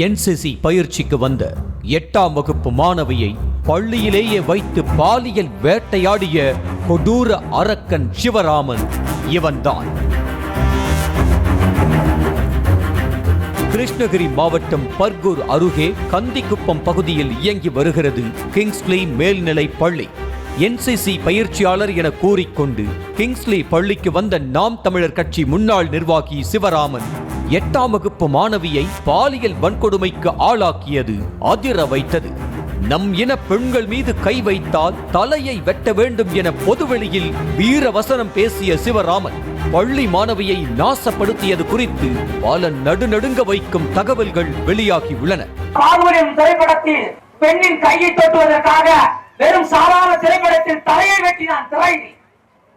NCC பயிற்சிக்கு வந்த 8ஆம் வகுப்பு மாணவியை பள்ளியிலேயே வைத்து பாலியல் வேட்டையாடிய கொடூர அரக்கன் சிவராமன் இவன்தான். கிருஷ்ணகிரி மாவட்டம் பர்கூர் அருகே கந்திக்குப்பம் பகுதியில் இயங்கி வருகிறது கிங்ஸ்லி மேல்நிலை பள்ளி. என்சிசி பயிற்சியாளர் என கூறிக்கொண்டு கிங்ஸ்லி பள்ளிக்கு வந்த நாம் தமிழர் கட்சி முன்னாள் நிர்வாகி சிவராமன் 8ஆம் வகுப்பு மாணவியை பாலியல் வன்கொடுமைக்கு ஆளாக்கியது அதிர வைத்தது. நம் இன பெண்கள் மீது கை வைத்தால் தலையை வெட்ட வேண்டும் என பொதுவெளியில் வீரவசனம் பேசிய சிவராமன் பள்ளி மாணவியை நாசப்படுத்தியது குறித்து பல நடுநடுங்க வைக்கும் தகவல்கள் வெளியாகி உள்ளன. திரைப்படத்தில் பெண்ணின் கையை தொட்டுவதற்காக வெறும் சாதாரண திரைப்படத்தில் தலையை வெட்டினான் திரையில்.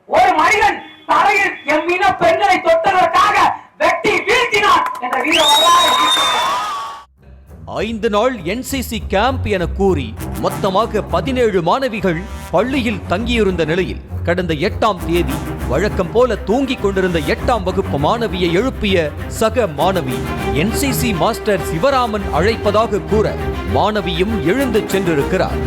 ஒரு மனிதன் தலையில் எம்மின பெண்களை தொட்டதற்காக வெட்டி வீழ்த்தினான் என்ற வீர வரலாறு. 5 நாள் என்சிசி கேம்ப் என கூறி மொத்தமாக 17 மாணவிகள் பள்ளியில் தங்கியிருந்த நிலையில் கடந்த 8ஆம் தேதி வழக்கம் போல தூங்கிக் கொண்டிருந்த 8ஆம் வகுப்பு மாணவியை எழுப்பிய சக மாணவி என்சிசி மாஸ்டர் சிவராமன் அழைப்பதாக கூற மாணவியும் எழுந்து சென்றிருக்கிறார்.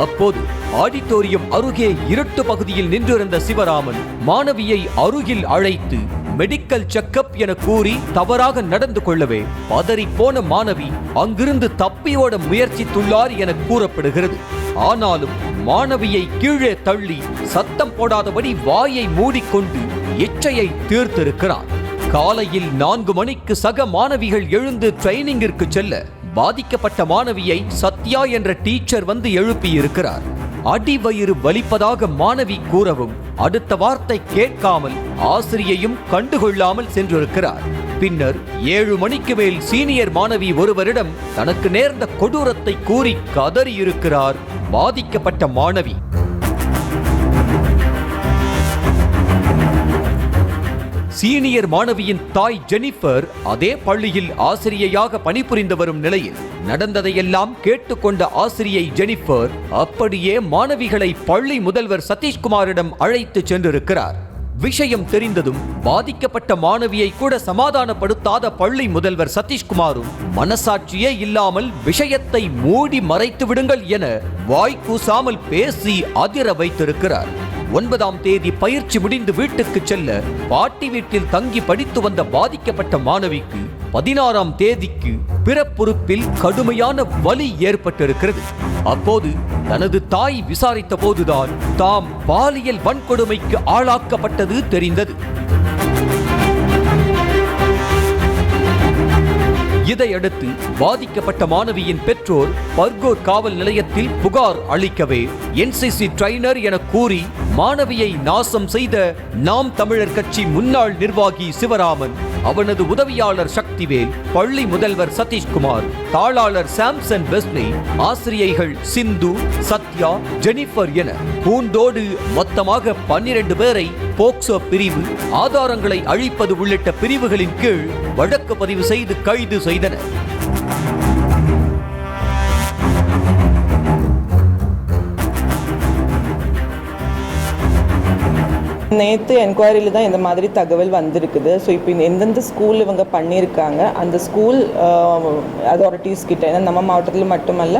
அப்போது ஆடிட்டோரியம் அருகே இருட்டு பகுதியில் நின்றிருந்த சிவராமன் மாணவியை அருகில் அழைத்து மெடிக்கல் செக்கப் என கூறி தவறாக நடந்து கொள்ளவே பதறி போன மாணவி அங்கிருந்து தப்பியோட முயற்சித்துள்ளார் என கூறப்படுகிறது. ஆனாலும் மாணவியை கீழே தள்ளி சத்தம் போடாதபடி வாயை மூடிக்கொண்டு இச்சையை தீர்த்திருக்கிறார். காலையில் 4 மணிக்கு சக மாணவிகள் எழுந்து ட்ரைனிங்கிற்கு செல்ல பாதிக்கப்பட்ட மாணவியை சத்யா என்ற டீச்சர் வந்து எழுப்பியிருக்கிறார். அடிவயிறு வலிப்பதாக மாணவி கூறவும் அடுத்த வார்த்தை கேட்காமல் ஆசிரியையும் கண்டுகொள்ளாமல் சென்றிருக்கிறார். பின்னர் 7 மணிக்கு மேல் சீனியர் மாணவி ஒருவரிடம் தனக்கு நேர்ந்த கொடூரத்தை கூறி கதறியிருக்கிறார் பாதிக்கப்பட்ட மாணவி. சீனியர் மாணவியின் தாய் ஜெனிஃபர் அதே பள்ளியில் ஆசிரியையாக பணிபுரிந்து வரும் நிலையில் நடந்ததையெல்லாம் கேட்டுக்கொண்ட ஆசிரியை ஜெனிஃபர் அப்படியே மாணவிகளை பள்ளி முதல்வர் சதீஷ்குமாரிடம் அழைத்து சென்றிருக்கிறார். விஷயம் தெரிந்ததும் பாதிக்கப்பட்ட மாணவியை கூட சமாதானப்படுத்தாத பள்ளி முதல்வர் சதீஷ்குமாரும் மனசாட்சியே இல்லாமல் விஷயத்தை மூடி மறைத்து விடுங்கள் என வாய் கூசாமல் பேசி அதிர வைத்திருக்கிறார். 9ஆம் தேதி பயிற்சி முடிந்து வீட்டுக்கு செல்ல பாட்டி வீட்டில் தங்கி படித்து வந்த பாதிக்கப்பட்ட மாணவிக்கு 16ஆம் தேதிக்கு பிறப்புறுப்பில் கடுமையான வலி ஏற்பட்டிருக்கிறது. அப்போது தனது தாய் விசாரித்த போதுதான் தாம் பாலியல் வன்கொடுமைக்கு ஆளாக்கப்பட்டது தெரிந்தது. இதையடுத்து பாதிக்கப்பட்ட மாணவியின் பெற்றோர் பர்கூர் காவல் நிலையத்தில் புகார் அளிக்கவே என்சிசி ட்ரைனர் என கூறி மாணவியை நாசம் செய்த நாம் தமிழர் கட்சி முன்னாள் நிர்வாகி சிவராமன், அவனது உதவியாளர் சக்திவேல், பள்ளி முதல்வர் சதீஷ்குமார், தாளாளர் சாம்சன் வெஸ்லி, ஆசிரியைகள் சிந்து, சத்யா, ஜெனிஃபர் என பூண்டோடு மொத்தமாக 12 பேரை போக்சோ பிரிவு, ஆதாரங்களை அழிப்பது உள்ளிட்ட பிரிவுகளின் கீழ் வழக்கு பதிவு செய்து கைது செய்தனர். நேற்று என்கொயரியில் தான் இந்த மாதிரி தகவல் வந்திருக்குது. ஸோ இப்போ எந்தெந்த ஸ்கூல் இவங்க பண்ணியிருக்காங்க அந்த ஸ்கூல் அத்தாரிட்டிஸ் கிட்ட, ஏன்னா நம்ம மாவட்டத்தில் மட்டுமல்ல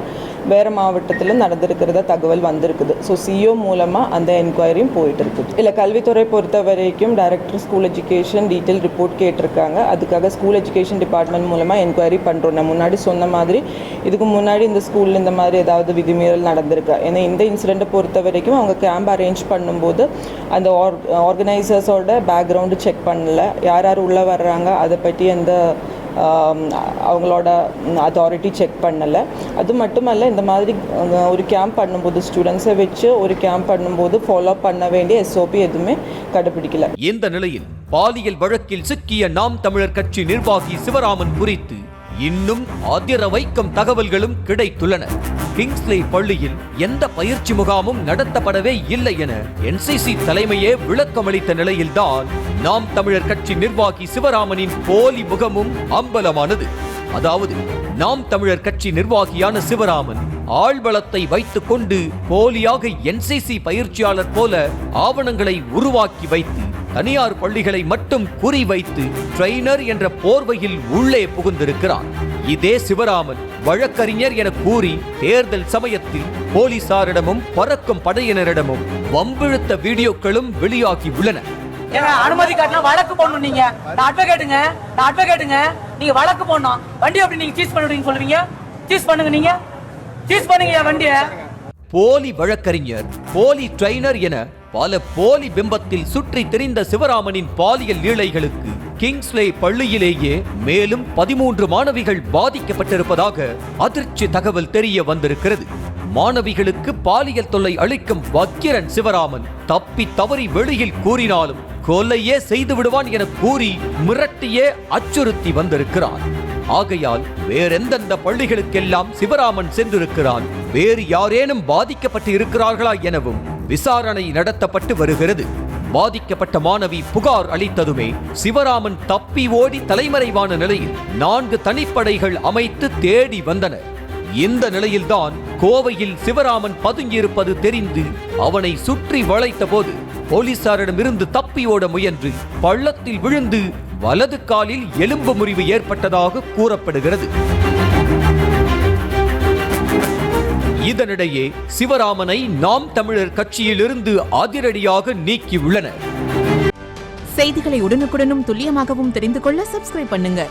வேறு மாவட்டத்தில் நடந்திருக்கிறத தகவல் வந்திருக்குது. ஸோ சிஓ மூலமாக அந்த என்கொயரியும் போயிட்டு இருக்குது. இல்லை, கல்வித்துறை பொறுத்த வரைக்கும் director school education detail report கேட்டிருக்காங்க. அதுக்காக ஸ்கூல் எஜுகேஷன் டிபார்ட்மெண்ட் மூலமாக என்கொயரி பண்ணுறோம். நான் முன்னாடி சொன்ன மாதிரி இதுக்கு முன்னாடி இந்த ஸ்கூலில் இந்த மாதிரி ஏதாவது விதிமீறல் நடந்திருக்கா, ஏன்னா இந்த இன்சிடெண்ட்டை பொறுத்த வரைக்கும் அவங்க கேம்ப் அரேஞ்ச் பண்ணும்போது அந்த ஆர்கனைசர்ஸோட பேக்ரவுண்டு செக் பண்ணல, யார் யார் உள்ளே வர்றாங்க அதை பற்றி அந்த அவங்களோட அத்தாரிட்டி செக் பண்ணலை. அது மட்டுமல்ல, இந்த மாதிரி ஒரு கேம்ப் பண்ணும்போது ஸ்டூடெண்ட்ஸை வச்சு ஒரு கேம்ப் பண்ணும்போது ஃபாலோ பண்ண வேண்டிய SOP எதுவுமே கடைபிடிக்கல. இந்த நிலையில் பாலியல் வழக்கில் சிக்கிய நாம் தமிழர் கட்சி நிர்வாகி சிவராமன் குறித்து இன்னும் அதிர வைக்கும் தகவல்களும் கிடைத்துள்ளன. கிங்ஸ்லி பள்ளியில் எந்த பயிற்சி முகாமும் நடத்தப்படவே இல்லை என என்சிசி தலைமையே விளக்கமளித்த நிலையில்தான் நாம் தமிழர் கட்சி நிர்வாகி சிவராமனின் போலி முகமும் அம்பலமானது. அதாவது நாம் தமிழர் கட்சி நிர்வாகியான சிவராமன் ஆள்பலத்தை வைத்துக் கொண்டு போலியாக என்சிசி பயிற்சியாளர் போல ஆவணங்களை உருவாக்கி வைத்து தனியார் பள்ளிகளை மட்டும் குறிவைத்து ட்ரெய்னர் என்ற போர்வையில் உள்ளே புகுந்திருக்கிறார். இதே சிவராமன் வழக்கறிஞர் என கூறி தேர்தல் சமயத்தில் போலீசாரிடமும் பறக்கும் படையினரிடமும் வம்பிழுத்த வீடியோக்களும் வெளியாகி உள்ளன. அனுமதி காட்டினா வழக்கு போடணும். நீங்க நான் அட்வொகேட்டுங்க நீங்க வழக்கு போடணும். வண்டி எப்படி நீங்க சீஸ் பண்ணுவீங்க சொல்லுவீங்க? சீஸ் பண்ணுங்க, நீங்க சீஸ் பண்ணுங்க வண்டியை. போலி வழக்கறிஞர், போலி ட்ரெய்னர் என பல போலி பிம்பத்தில் சுற்றி திரிந்த சிவராமனின் பாலியல் லீலைகளுக்கு கிங்ஸ்லே பள்ளியிலேயே மேலும் 13 மாணவிகள் பாதிக்கப்பட்டிருப்பதாக அதிர்ச்சி தகவல் தெரிய வந்திருக்கிறது. மாணவிகளுக்கு பாலியல் தொல்லை அளிக்கும் வக்கிரன் சிவராமன் தப்பி தவறி வெளியில் கூறினாலும் கொலையே செய்து விடுவான் என கூறி மிரட்டியே அச்சுறுத்தி வந்திருக்கிறான். ஆகையால் வேறெந்தெந்த பள்ளிகளுக்கெல்லாம் சிவராமன் சென்றிருக்கிறான், வேறு யாரேனும் பாதிக்கப்பட்டு இருக்கிறார்களா எனவும் விசாரணை நடத்தப்பட்டு வருகிறது. பாதிக்கப்பட்ட மாணவி புகார் அளித்ததுமே சிவராமன் தப்பி ஓடி தலைமறைவான நிலையில் 4 தனிப்படைகள் அமைத்து தேடி வந்தனர். இந்த நிலையில்தான் கோவையில் சிவராமன் பதுங்கியிருப்பது தெரிந்து அவனை சுற்றி வளைத்த போது போலீசாரிடமிருந்து தப்பி ஓட முயன்று பள்ளத்தில் விழுந்து வலது காலில் எலும்பு முறிவு ஏற்பட்டதாக கூறப்படுகிறது. இதனிடையே சிவராமனை நாம் தமிழர் கட்சியிலிருந்து அதிரடியாக நீக்கியுள்ளனர். செய்திகளை உடனுக்குடனும் துல்லியமாகவும் தெரிந்து கொள்ள சப்ஸ்கிரைப் பண்ணுங்க.